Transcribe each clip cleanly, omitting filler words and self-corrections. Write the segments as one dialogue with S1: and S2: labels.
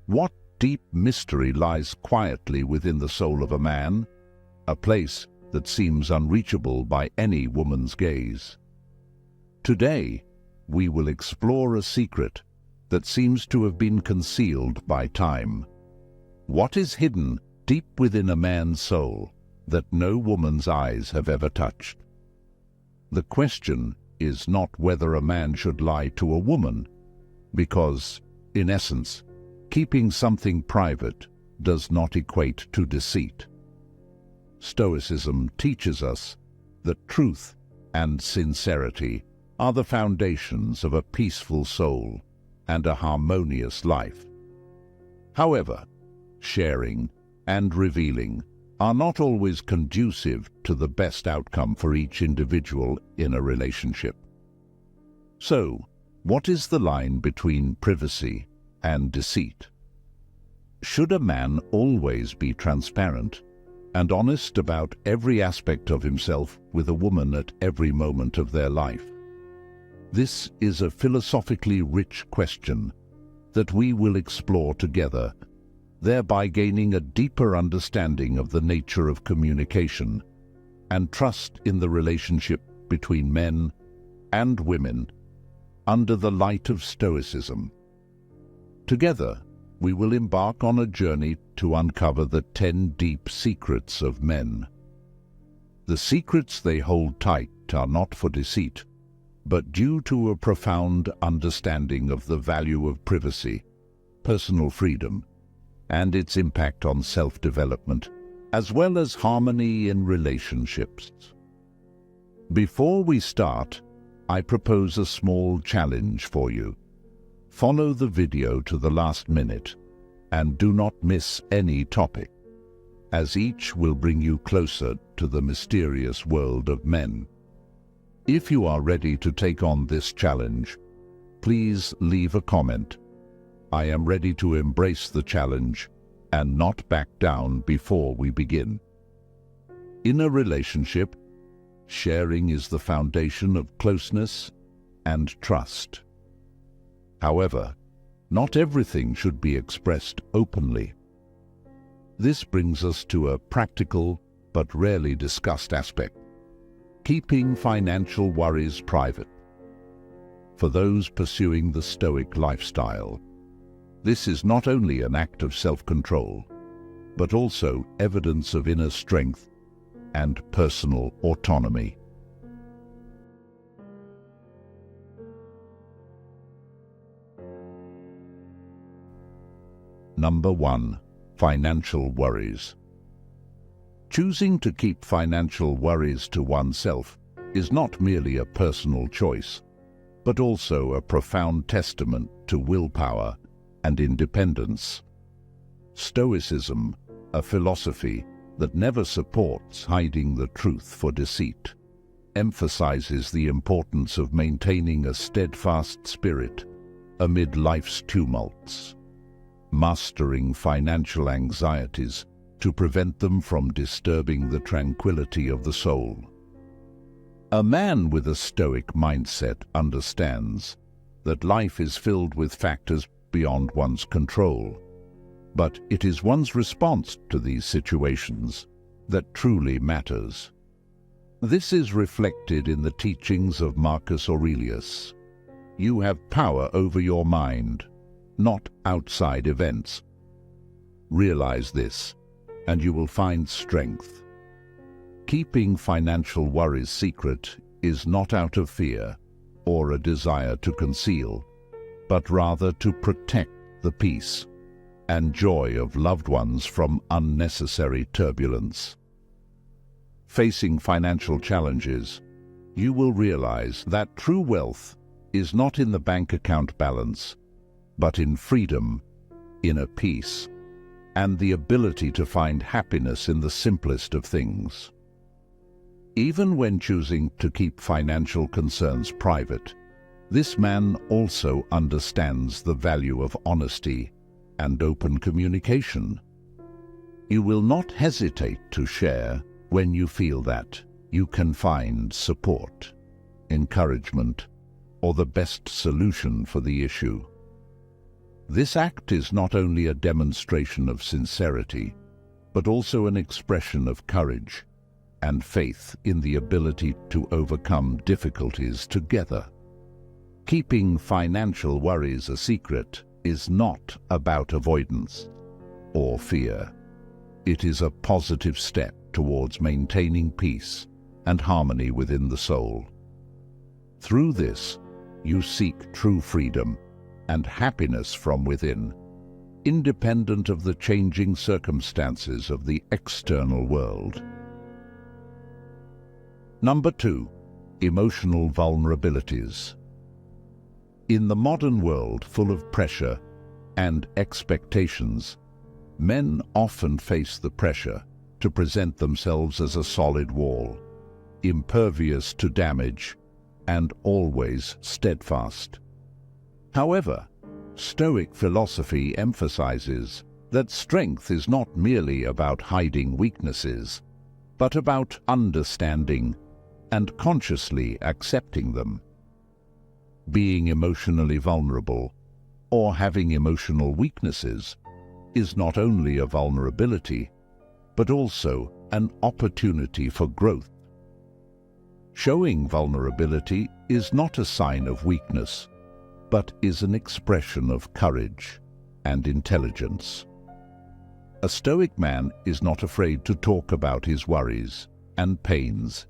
S1: What deep mystery lies quietly within the soul of a man, a place that seems unreachable by any woman's gaze? Today, we will explore a secret that seems to have been concealed by time. What is hidden deep within a man's soul that no woman's eyes have ever touched? The question is not whether a man should lie to a woman, because, in essence, keeping something private does not equate to deceit. Stoicism teaches us that truth and sincerity are the foundations of a peaceful soul and a harmonious life. However, sharing and revealing are not always conducive to the best outcome for each individual in a relationship. So, what is the line between privacy and deceit? Should a man always be transparent and honest about every aspect of himself with a woman at every moment of their life? This is a philosophically rich question that we will explore together, thereby gaining a deeper understanding of the nature of communication and trust in the relationship between men and women under the light of Stoicism. Together, we will embark on a journey to uncover the 10 deep secrets of men. The secrets they hold tight are not for deceit, but due to a profound understanding of the value of privacy, personal freedom, and its impact on self-development, as well as harmony in relationships. Before we start, I propose a small challenge for you. Follow the video to the last minute and do not miss any topic, as each will bring you closer to the mysterious world of men. If you are ready to take on this challenge, please leave a comment. I am ready to embrace the challenge and not back down before we begin. In a relationship, sharing is the foundation of closeness and trust. However, not everything should be expressed openly. This brings us to a practical but rarely discussed aspect: keeping financial worries private. For those pursuing the Stoic lifestyle, this is not only an act of self-control, but also evidence of inner strength and personal autonomy. Number 1. Financial worries. Choosing to keep financial worries to oneself is not merely a personal choice, but also a profound testament to willpower and independence. Stoicism, a philosophy that never supports hiding the truth for deceit, emphasizes the importance of maintaining a steadfast spirit amid life's tumults, mastering financial anxieties to prevent them from disturbing the tranquility of the soul. A man with a Stoic mindset understands that life is filled with factors beyond one's control, but it is one's response to these situations that truly matters. This is reflected in the teachings of Marcus Aurelius. You have power over your mind, not outside events. Realize this, and you will find strength. Keeping financial worries secret is not out of fear or a desire to conceal, but rather to protect the peace and joy of loved ones from unnecessary turbulence. Facing financial challenges, you will realize that true wealth is not in the bank account balance, but in freedom, inner peace, and the ability to find happiness in the simplest of things. Even when choosing to keep financial concerns private, this man also understands the value of honesty and open communication. You will not hesitate to share when you feel that you can find support, encouragement, or the best solution for the issue. This act is not only a demonstration of sincerity, but also an expression of courage and faith in the ability to overcome difficulties together. Keeping financial worries a secret is not about avoidance or fear. It is a positive step towards maintaining peace and harmony within the soul. Through this, you seek true freedom and happiness from within, independent of the changing circumstances of the external world. Number 2. Emotional vulnerabilities. In the modern world full of pressure and expectations, men often face the pressure to present themselves as a solid wall, impervious to damage and always steadfast. However, Stoic philosophy emphasizes that strength is not merely about hiding weaknesses, but about understanding and consciously accepting them. Being emotionally vulnerable or having emotional weaknesses is not only a vulnerability, but also an opportunity for growth. Showing vulnerability is not a sign of weakness, but is an expression of courage and intelligence. A Stoic man is not afraid to talk about his worries and pains.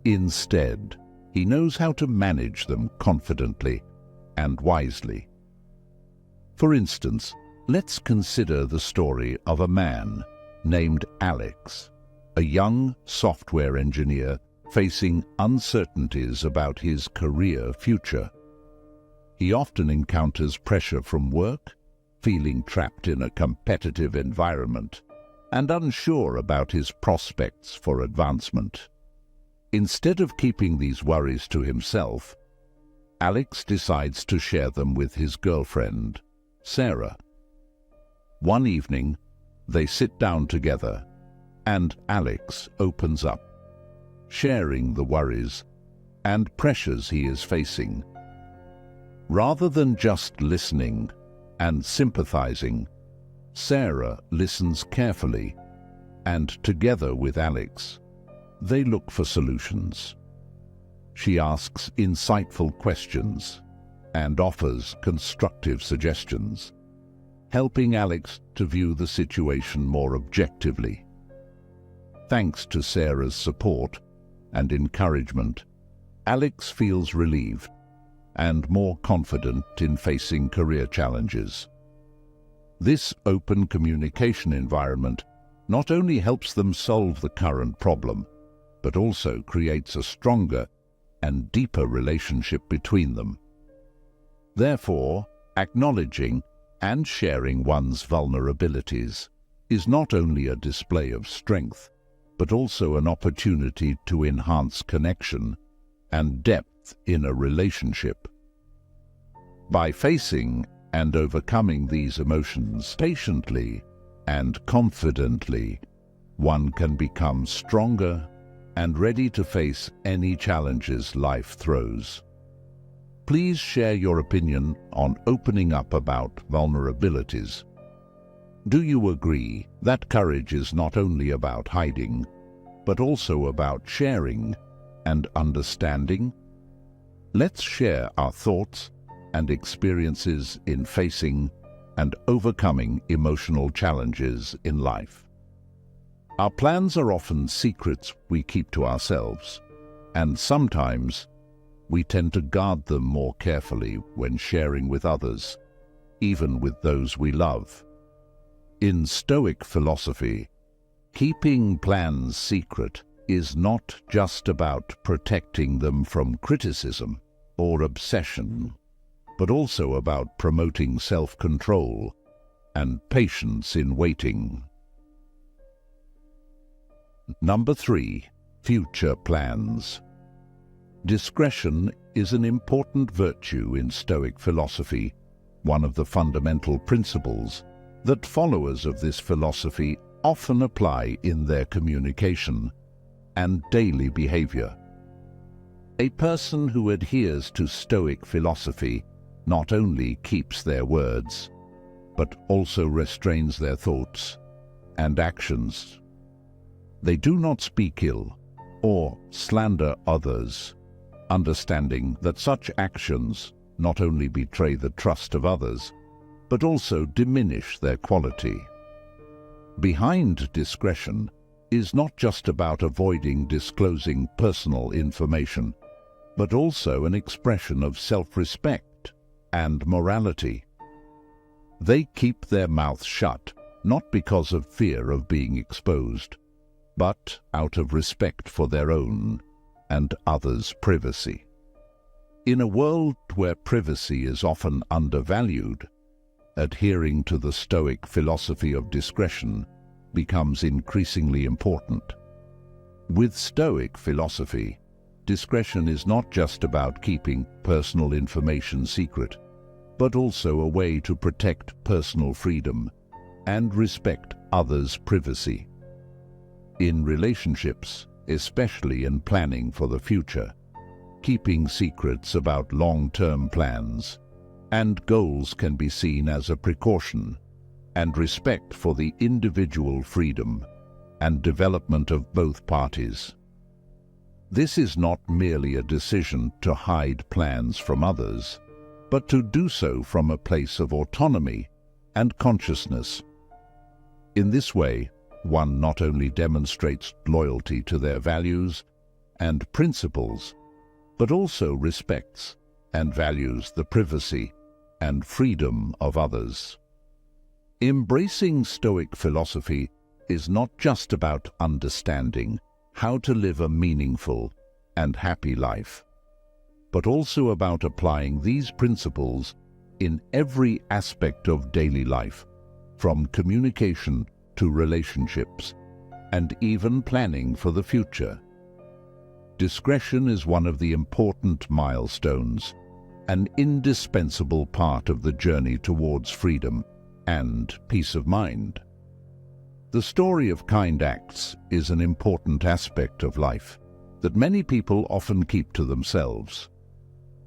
S1: Instead, he knows how to manage them confidently and wisely. For instance, let's consider the story of a man named Alex, a young software engineer facing uncertainties about his career future. He often encounters pressure from work, feeling trapped in a competitive environment, and unsure about his prospects for advancement. Instead of keeping these worries to himself, Alex decides to share them with his girlfriend, Sarah. One evening, they sit down together, and Alex opens up, sharing the worries and pressures he is facing. Rather than just listening and sympathizing, Sarah listens carefully, and together with Alex, they look for solutions. She asks insightful questions and offers constructive suggestions, helping Alex to view the situation more objectively. Thanks to Sarah's support and encouragement, Alex feels relieved and more confident in facing career challenges. This open communication environment not only helps them solve the current problem, but also creates a stronger and deeper relationship between them. Therefore, acknowledging and sharing one's vulnerabilities is not only a display of strength, but also an opportunity to enhance connection and depth in a relationship. By facing and overcoming these emotions patiently and confidently, one can become stronger and ready to face any challenges life throws. Please share your opinion on opening up about vulnerabilities. Do you agree that courage is not only about hiding, but also about sharing and understanding? Let's share our thoughts and experiences in facing and overcoming emotional challenges in life. Our plans are often secrets we keep to ourselves, and sometimes we tend to guard them more carefully when sharing with others, even with those we love. In Stoic philosophy, keeping plans secret is not just about protecting them from criticism or obsession, but also about promoting self-control and patience in waiting. Number 3. Future plans. Discretion is an important virtue in Stoic philosophy, one of the fundamental principles that followers of this philosophy often apply in their communication and daily behavior. A person who adheres to Stoic philosophy not only keeps their words, but also restrains their thoughts and actions. They do not speak ill or slander others, understanding that such actions not only betray the trust of others, but also diminish their quality. Behind discretion is not just about avoiding disclosing personal information, but also an expression of self-respect and morality. They keep their mouths shut, not because of fear of being exposed, but out of respect for their own and others' privacy. In a world where privacy is often undervalued, adhering to the Stoic philosophy of discretion becomes increasingly important. With Stoic philosophy, discretion is not just about keeping personal information secret, but also a way to protect personal freedom and respect others' privacy. In relationships, especially in planning for the future, keeping secrets about long-term plans and goals can be seen as a precaution and respect for the individual freedom and development of both parties. This is not merely a decision to hide plans from others, but to do so from a place of autonomy and consciousness. In this way, one not only demonstrates loyalty to their values and principles, but also respects and values the privacy and freedom of others. Embracing Stoic philosophy is not just about understanding how to live a meaningful and happy life, but also about applying these principles in every aspect of daily life, from communication to relationships, and even planning for the future. Discretion is one of the important milestones, an indispensable part of the journey towards freedom and peace of mind. The story of kind acts is an important aspect of life that many people often keep to themselves.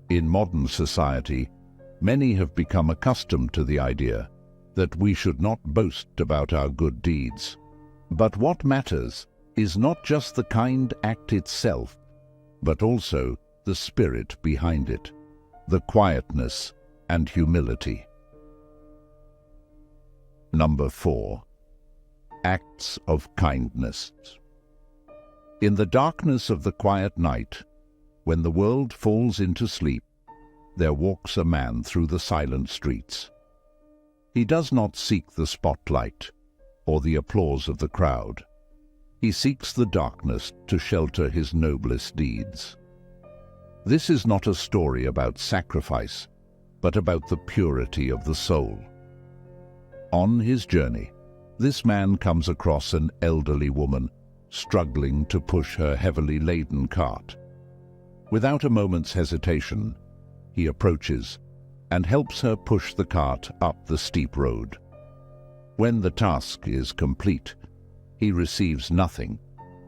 S1: In modern society, many have become accustomed to the idea that we should not boast about our good deeds. But what matters is not just the kind act itself, but also the spirit behind it, the quietness and humility. Number 4. Acts of kindness. In the darkness of the quiet night, when the world falls into sleep, there walks a man through the silent streets. He does not seek the spotlight or the applause of the crowd. He seeks the darkness to shelter his noblest deeds. This is not a story about sacrifice, but about the purity of the soul. On his journey, this man comes across an elderly woman struggling to push her heavily laden cart. Without a moment's hesitation, he approaches and helps her push the cart up the steep road. When the task is complete, he receives nothing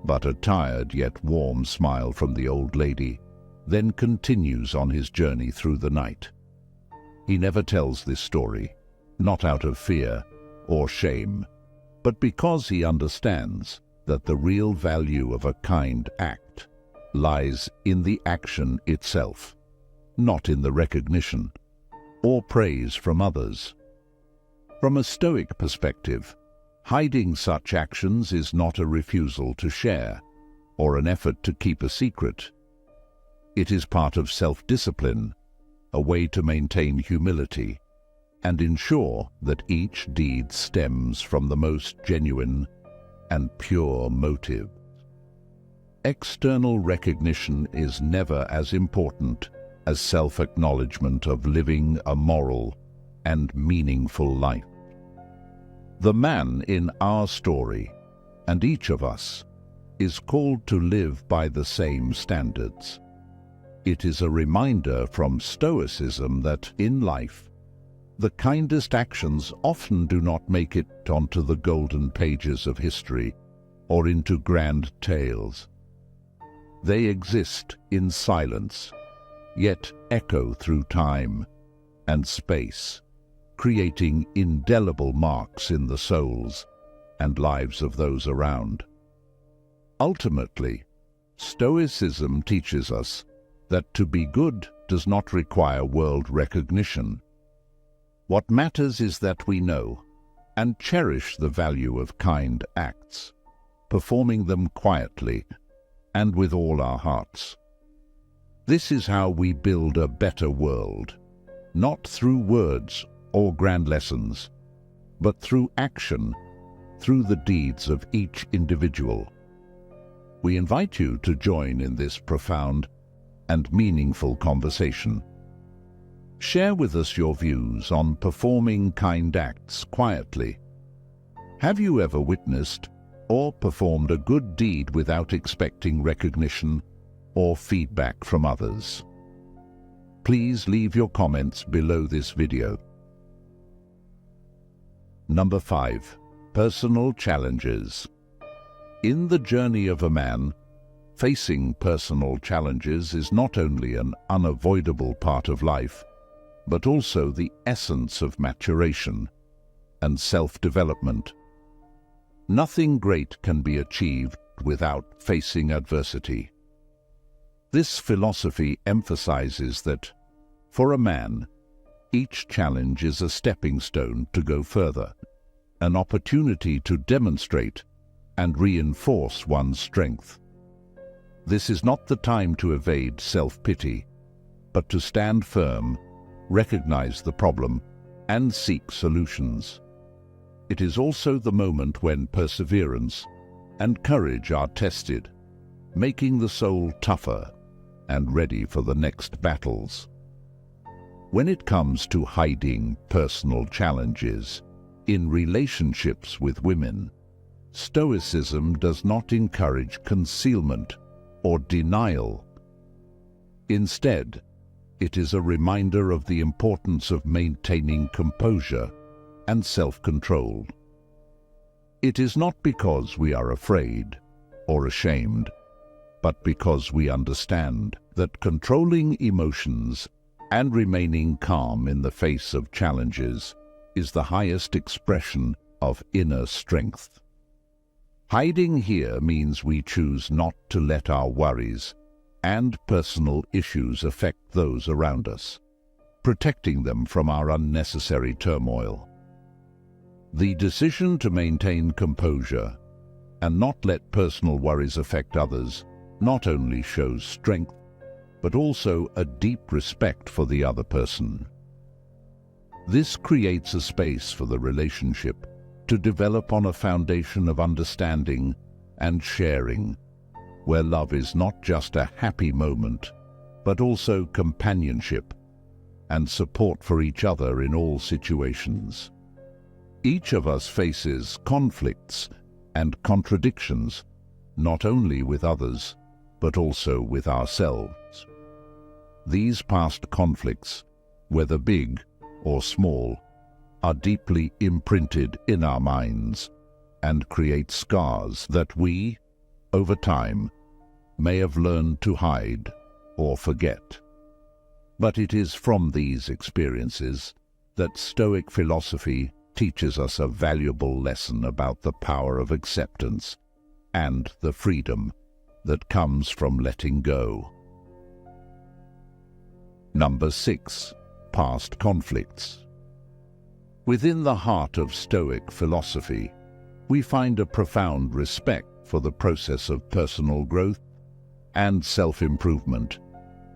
S1: but a tired yet warm smile from the old lady, then continues on his journey through the night. He never tells this story, not out of fear or shame, but because he understands that the real value of a kind act lies in the action itself, not in the recognition or praise from others. From a Stoic perspective, hiding such actions is not a refusal to share or an effort to keep a secret. It is part of self-discipline, a way to maintain humility and ensure that each deed stems from the most genuine and pure motive. External recognition is never as important as self-acknowledgement of living a moral and meaningful life. The man in our story, and each of us, is called to live by the same standards. It is a reminder from Stoicism that in life, the kindest actions often do not make it onto the golden pages of history or into grand tales. They exist in silence, yet echo through time and space, creating indelible marks in the souls and lives of those around. Ultimately, Stoicism teaches us that to be good does not require world recognition. What matters is that we know and cherish the value of kind acts, performing them quietly and with all our hearts. This is how we build a better world, not through words or grand lessons, but through action, through the deeds of each individual. We invite you to join in this profound and meaningful conversation. Share with us your views on performing kind acts quietly. Have you ever witnessed or performed a good deed without expecting recognition or feedback from others? Please leave your comments below this video. Number 5. Personal challenges. In the journey of a man, facing personal challenges is not only an unavoidable part of life, but also the essence of maturation and self-development. Nothing great can be achieved without facing adversity. This philosophy emphasizes that, for a man, each challenge is a stepping stone to go further, an opportunity to demonstrate and reinforce one's strength. This is not the time to evade self-pity, but to stand firm, recognize the problem, and seek solutions. It is also the moment when perseverance and courage are tested, making the soul tougher and ready for the next battles. When it comes to hiding personal challenges in relationships with women, Stoicism does not encourage concealment or denial. Instead, it is a reminder of the importance of maintaining composure and self-control. It is not because we are afraid or ashamed, but because we understand that controlling emotions and remaining calm in the face of challenges is the highest expression of inner strength. Hiding here means we choose not to let our worries and personal issues affect those around us, protecting them from our unnecessary turmoil. The decision to maintain composure and not let personal worries affect others not only shows strength, but also a deep respect for the other person. This creates a space for the relationship to develop on a foundation of understanding and sharing, where love is not just a happy moment, but also companionship and support for each other in all situations. Each of us faces conflicts and contradictions, not only with others, but also with ourselves. These past conflicts, whether big or small, are deeply imprinted in our minds and create scars that we, over time, may have learned to hide or forget. But it is from these experiences that Stoic philosophy teaches us a valuable lesson about the power of acceptance and the freedom that comes from letting go. Number 6. Past conflicts. Within the heart of Stoic philosophy, we find a profound respect for the process of personal growth and self-improvement,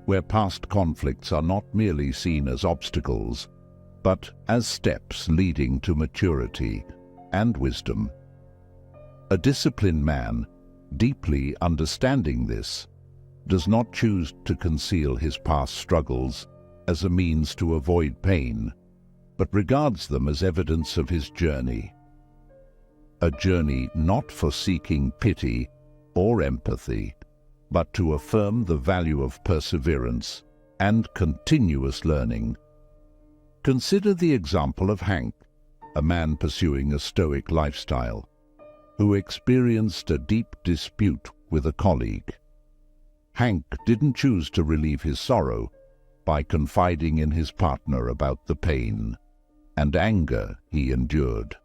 S1: where past conflicts are not merely seen as obstacles, but as steps leading to maturity and wisdom. A disciplined man, deeply understanding this, does not choose to conceal his past struggles as a means to avoid pain, but regards them as evidence of his journey. A journey not for seeking pity or empathy, but to affirm the value of perseverance and continuous learning. Consider the example of Hank, a man pursuing a Stoic lifestyle, who experienced a deep dispute with a colleague. Hank didn't choose to relieve his sorrow by confiding in his partner about the pain, and anger he endured.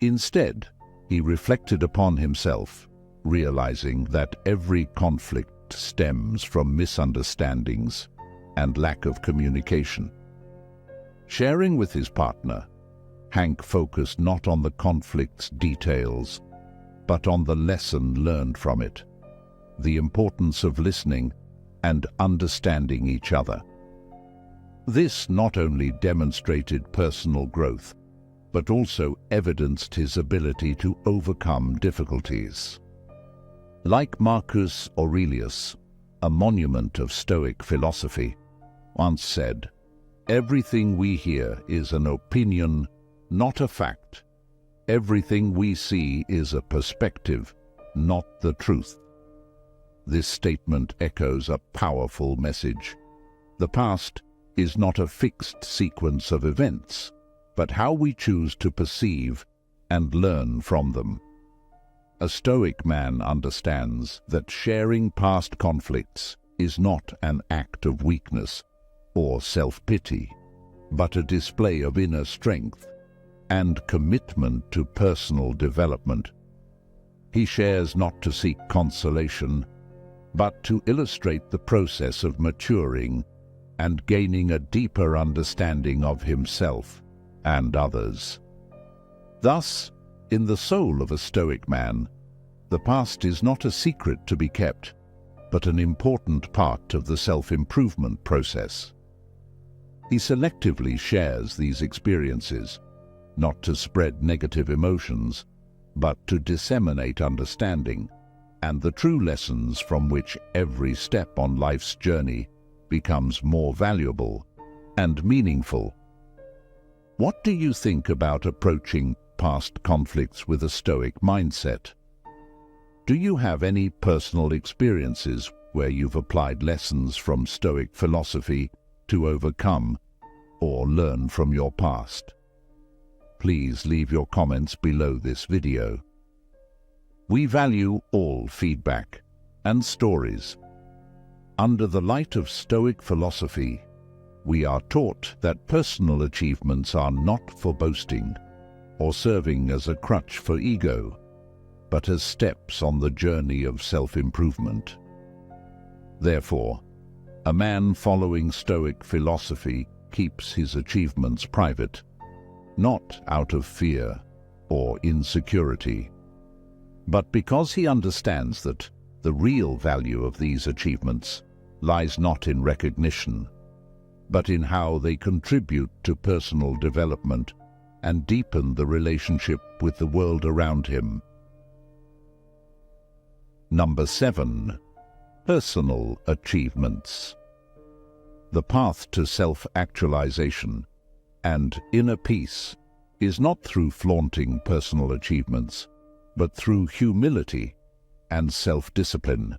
S1: Instead, he reflected upon himself, realizing that every conflict stems from misunderstandings and lack of communication. Sharing with his partner, Hank focused not on the conflict's details, but on the lesson learned from it, the importance of listening and understanding each other. This not only demonstrated personal growth, but also evidenced his ability to overcome difficulties. Like Marcus Aurelius, a monument of Stoic philosophy, once said, "Everything we hear is an opinion, not a fact. Everything we see is a perspective, not the truth." This statement echoes a powerful message. The past is not a fixed sequence of events, but how we choose to perceive and learn from them. A Stoic man understands that sharing past conflicts is not an act of weakness or self-pity, but a display of inner strength and commitment to personal development. He shares not to seek consolation, but to illustrate the process of maturing and gaining a deeper understanding of himself and others. Thus, in the soul of a Stoic man, the past is not a secret to be kept, but an important part of the self-improvement process. He selectively shares these experiences, not to spread negative emotions, but to disseminate understanding and the true lessons from which every step on life's journey becomes more valuable and meaningful. What do you think about approaching past conflicts with a Stoic mindset? Do you have any personal experiences where you've applied lessons from Stoic philosophy to overcome or learn from your past? Please leave your comments below this video. We value all feedback and stories. Under the light of Stoic philosophy, we are taught that personal achievements are not for boasting or serving as a crutch for ego, but as steps on the journey of self-improvement. Therefore, a man following Stoic philosophy keeps his achievements private, not out of fear or insecurity, but because he understands that the real value of these achievements lies not in recognition, but in how they contribute to personal development and deepen the relationship with the world around him. Number 7. Personal achievements. The path to self-actualization and inner peace is not through flaunting personal achievements, but through humility and self-discipline.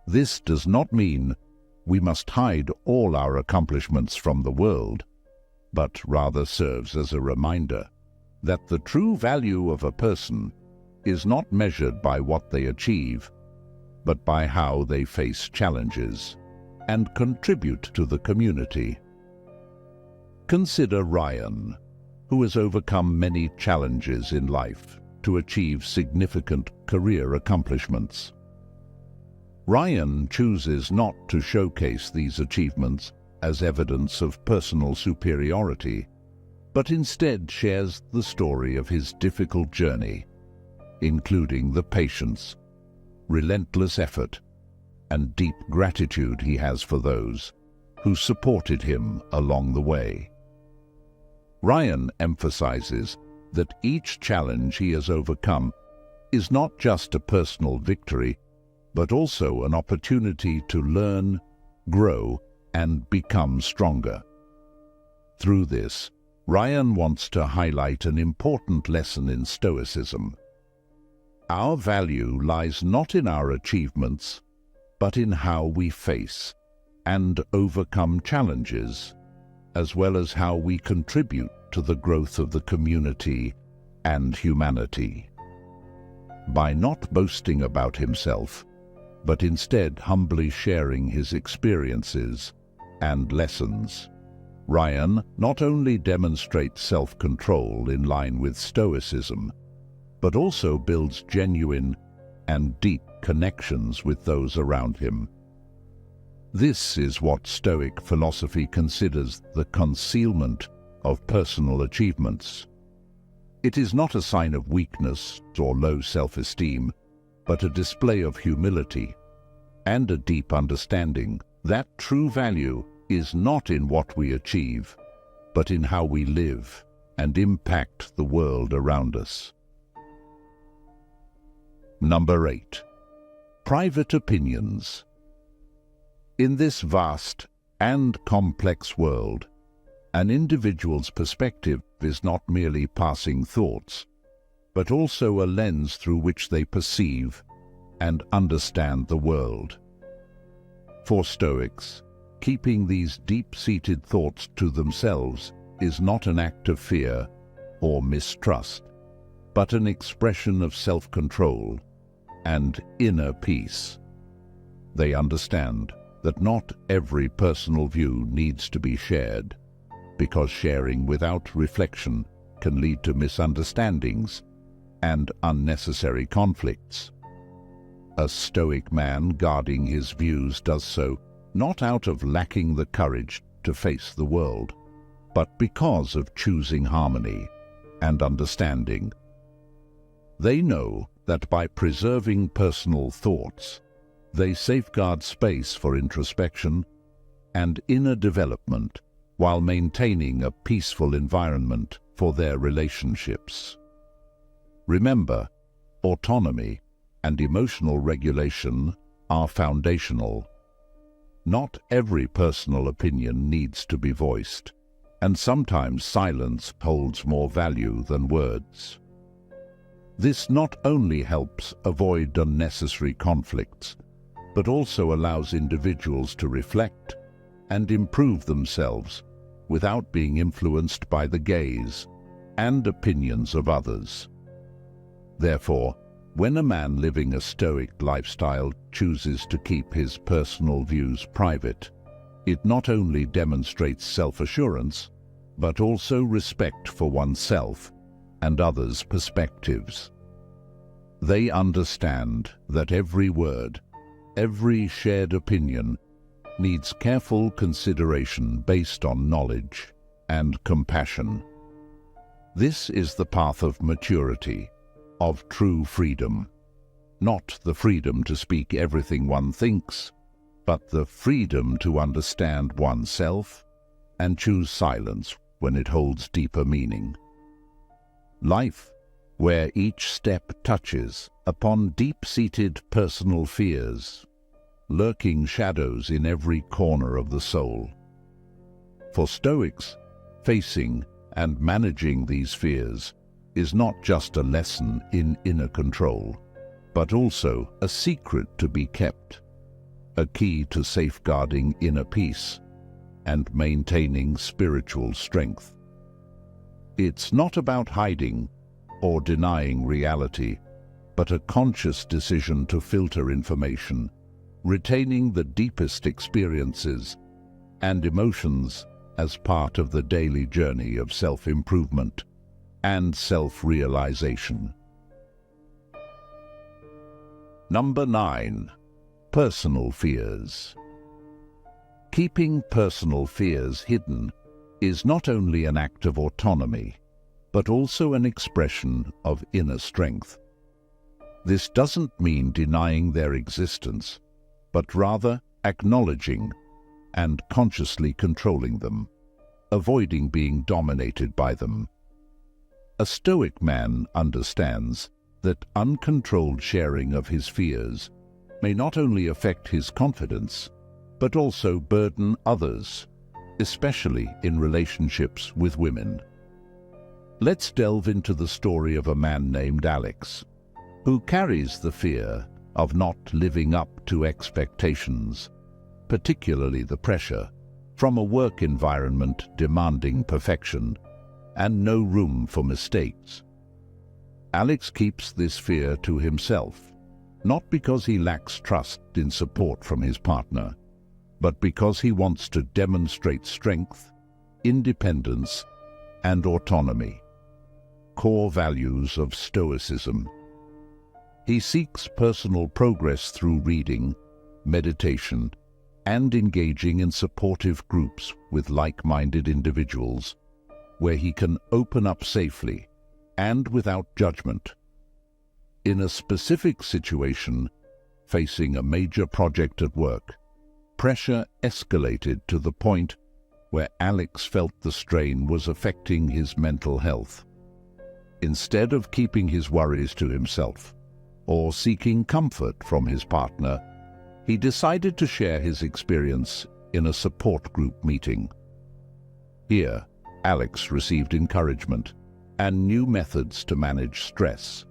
S1: This does not mean we must hide all our accomplishments from the world, but rather serves as a reminder that the true value of a person is not measured by what they achieve, but by how they face challenges and contribute to the community. Consider Ryan, who has overcome many challenges in life to achieve significant career accomplishments. Ryan chooses not to showcase these achievements as evidence of personal superiority, but instead shares the story of his difficult journey, including the patience, relentless effort, and deep gratitude he has for those who supported him along the way. Ryan emphasizes that each challenge he has overcome is not just a personal victory, but also an opportunity to learn, grow, and become stronger. Through this, Ryan wants to highlight an important lesson in Stoicism. Our value lies not in our achievements, but in how we face and overcome challenges, as well as how we contribute to the growth of the community and humanity. By not boasting about himself, but instead humbly sharing his experiences and lessons, Ryan not only demonstrates self-control in line with Stoicism, but also builds genuine and deep connections with those around him. This is what Stoic philosophy considers the concealment of personal achievements. It is not a sign of weakness or low self-esteem, but a display of humility and a deep understanding that true value is not in what we achieve, but in how we live and impact the world around us. Number 8. Private opinions. In this vast and complex world, an individual's perspective is not merely passing thoughts, but also a lens through which they perceive and understand the world. For Stoics, keeping these deep-seated thoughts to themselves is not an act of fear or mistrust, but an expression of self-control and inner peace. They understand that not every personal view needs to be shared, because sharing without reflection can lead to misunderstandings and unnecessary conflicts. A Stoic man guarding his views does so not out of lacking the courage to face the world, but because of choosing harmony and understanding. They know that by preserving personal thoughts, they safeguard space for introspection and inner development while maintaining a peaceful environment for their relationships. Remember, autonomy and emotional regulation are foundational. Not every personal opinion needs to be voiced, and sometimes silence holds more value than words. This not only helps avoid unnecessary conflicts, but also allows individuals to reflect and improve themselves without being influenced by the gaze and opinions of others. Therefore, when a man living a Stoic lifestyle chooses to keep his personal views private, it not only demonstrates self-assurance, but also respect for oneself and others' perspectives. They understand that every word, every shared opinion, needs careful consideration based on knowledge and compassion. This is the path of maturity, of true freedom. Not the freedom to speak everything one thinks, but the freedom to understand oneself and choose silence when it holds deeper meaning. Life, where each step touches upon deep-seated personal fears, lurking shadows in every corner of the soul. For Stoics, facing and managing these fears is not just a lesson in inner control, but also a secret to be kept, a key to safeguarding inner peace and maintaining spiritual strength. It's not about hiding or denying reality, but a conscious decision to filter information, retaining the deepest experiences and emotions as part of the daily journey of self-improvement and self-realization. Number 9. Personal fears. Keeping personal fears hidden is not only an act of autonomy, but also an expression of inner strength. This doesn't mean denying their existence, but rather acknowledging and consciously controlling them, avoiding being dominated by them. A Stoic man understands that uncontrolled sharing of his fears may not only affect his confidence, but also burden others, especially in relationships with women. Let's delve into the story of a man named Alex, who carries the fear of not living up to expectations, particularly the pressure from a work environment demanding perfection and no room for mistakes. Alex keeps this fear to himself, not because he lacks trust in support from his partner, but because he wants to demonstrate strength, independence, and autonomy, core values of Stoicism. He seeks personal progress through reading, meditation, and engaging in supportive groups with like-minded individuals, where he can open up safely and without judgment. In a specific situation, facing a major project at work, pressure escalated to the point where Alex felt the strain was affecting his mental health. Instead of keeping his worries to himself or seeking comfort from his partner, he decided to share his experience in a support group meeting. Here, Alex received encouragement and new methods to manage stress,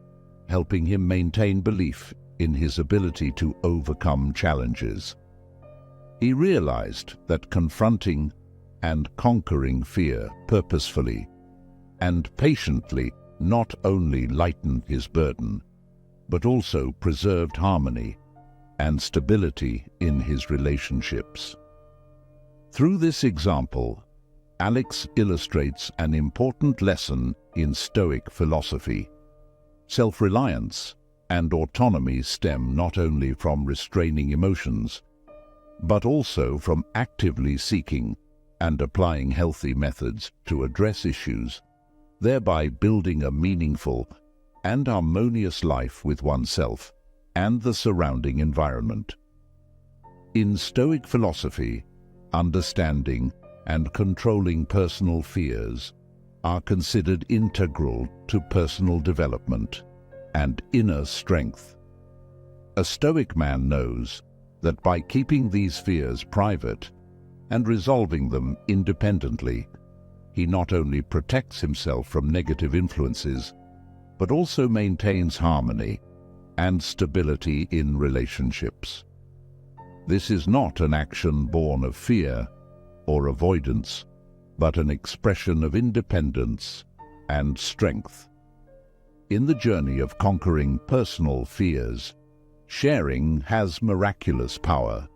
S1: helping him maintain belief in his ability to overcome challenges. He realized that confronting and conquering fear purposefully and patiently not only lightened his burden, but also preserved harmony and stability in his relationships. Through this example, Alex illustrates an important lesson in Stoic philosophy. Self-reliance and autonomy stem not only from restraining emotions, but also from actively seeking and applying healthy methods to address issues, thereby building a meaningful and harmonious life with oneself and the surrounding environment. In Stoic philosophy, understanding and controlling personal fears are considered integral to personal development and inner strength. A Stoic man knows that by keeping these fears private and resolving them independently, he not only protects himself from negative influences, but also maintains harmony and stability in relationships. This is not an action born of fear or avoidance, but an expression of independence and strength. In the journey of conquering personal fears, sharing has miraculous power.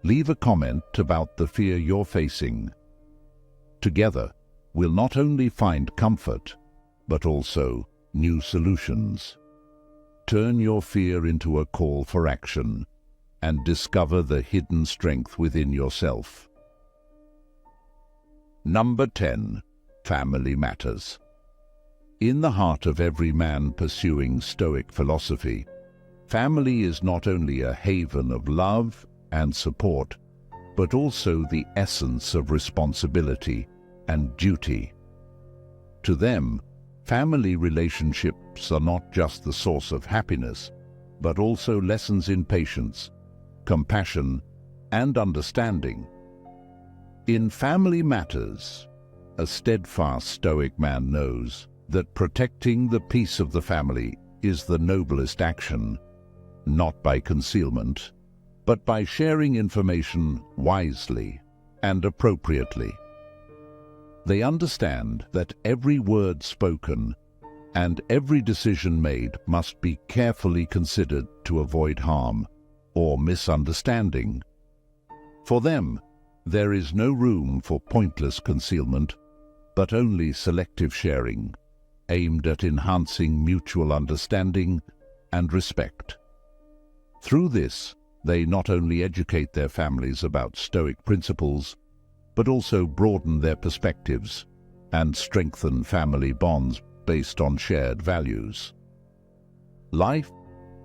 S1: Leave a comment about the fear you're facing. Together, we'll not only find comfort, but also new solutions. Turn your fear into a call for action and discover the hidden strength within yourself. Number 10. Family matters. In the heart of every man pursuing Stoic philosophy, family is not only a haven of love and support, but also the essence of responsibility and duty. To them, family relationships are not just the source of happiness, but also lessons in patience, compassion, and understanding. In family matters, a steadfast Stoic man knows that protecting the peace of the family is the noblest action, not by concealment, but by sharing information wisely and appropriately. They understand that every word spoken and every decision made must be carefully considered to avoid harm or misunderstanding. For them, there is no room for pointless concealment, but only selective sharing, aimed at enhancing mutual understanding and respect. Through this, they not only educate their families about Stoic principles, but also broaden their perspectives and strengthen family bonds based on shared values. Life,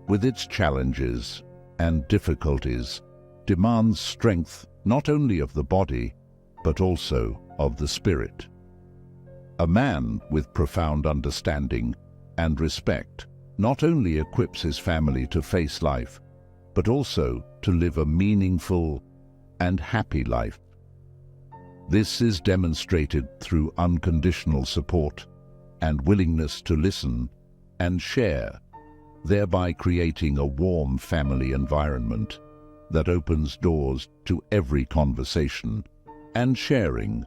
S1: with its challenges and difficulties, demands strength not only of the body, but also of the spirit. A man with profound understanding and respect not only equips his family to face life, but also to live a meaningful and happy life. This is demonstrated through unconditional support and willingness to listen and share, thereby creating a warm family environment that opens doors to every conversation and sharing.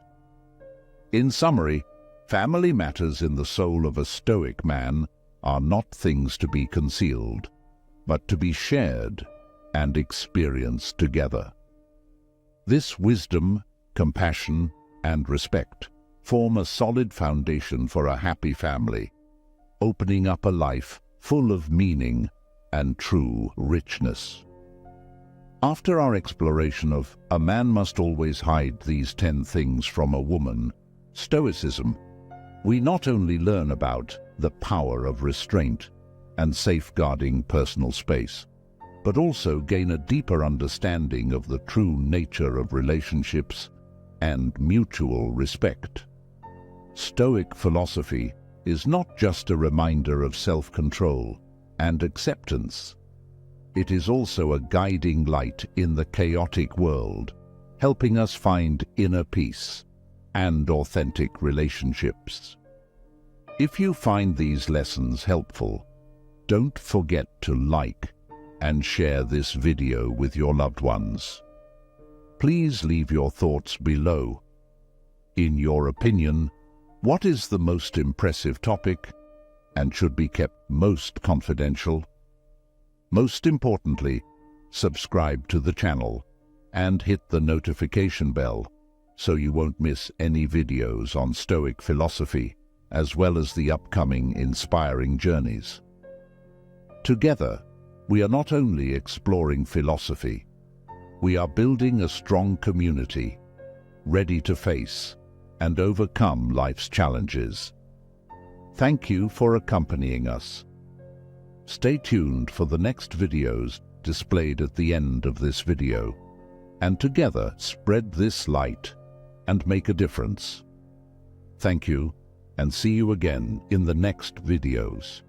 S1: In summary, family matters in the soul of a Stoic man are not things to be concealed, but to be shared and experienced together. This wisdom, compassion, and respect form a solid foundation for a happy family, opening up a life full of meaning and true richness. After our exploration of "a man must always hide these 10 things from a woman," Stoicism, we not only learn about the power of restraint and safeguarding personal space, but also gain a deeper understanding of the true nature of relationships and mutual respect. Stoic philosophy is not just a reminder of self-control and acceptance. It is also a guiding light in the chaotic world, helping us find inner peace and authentic relationships. If you find these lessons helpful, don't forget to like and share this video with your loved ones. Please leave your thoughts below. In your opinion, what is the most impressive topic and should be kept most confidential? Most importantly, subscribe to the channel and hit the notification bell so you won't miss any videos on Stoic philosophy, as well as the upcoming inspiring journeys. Together, we are not only exploring philosophy, we are building a strong community, ready to face and overcome life's challenges. Thank you for accompanying us. Stay tuned for the next videos displayed at the end of this video, and together spread this light and make a difference. Thank you, and see you again in the next videos.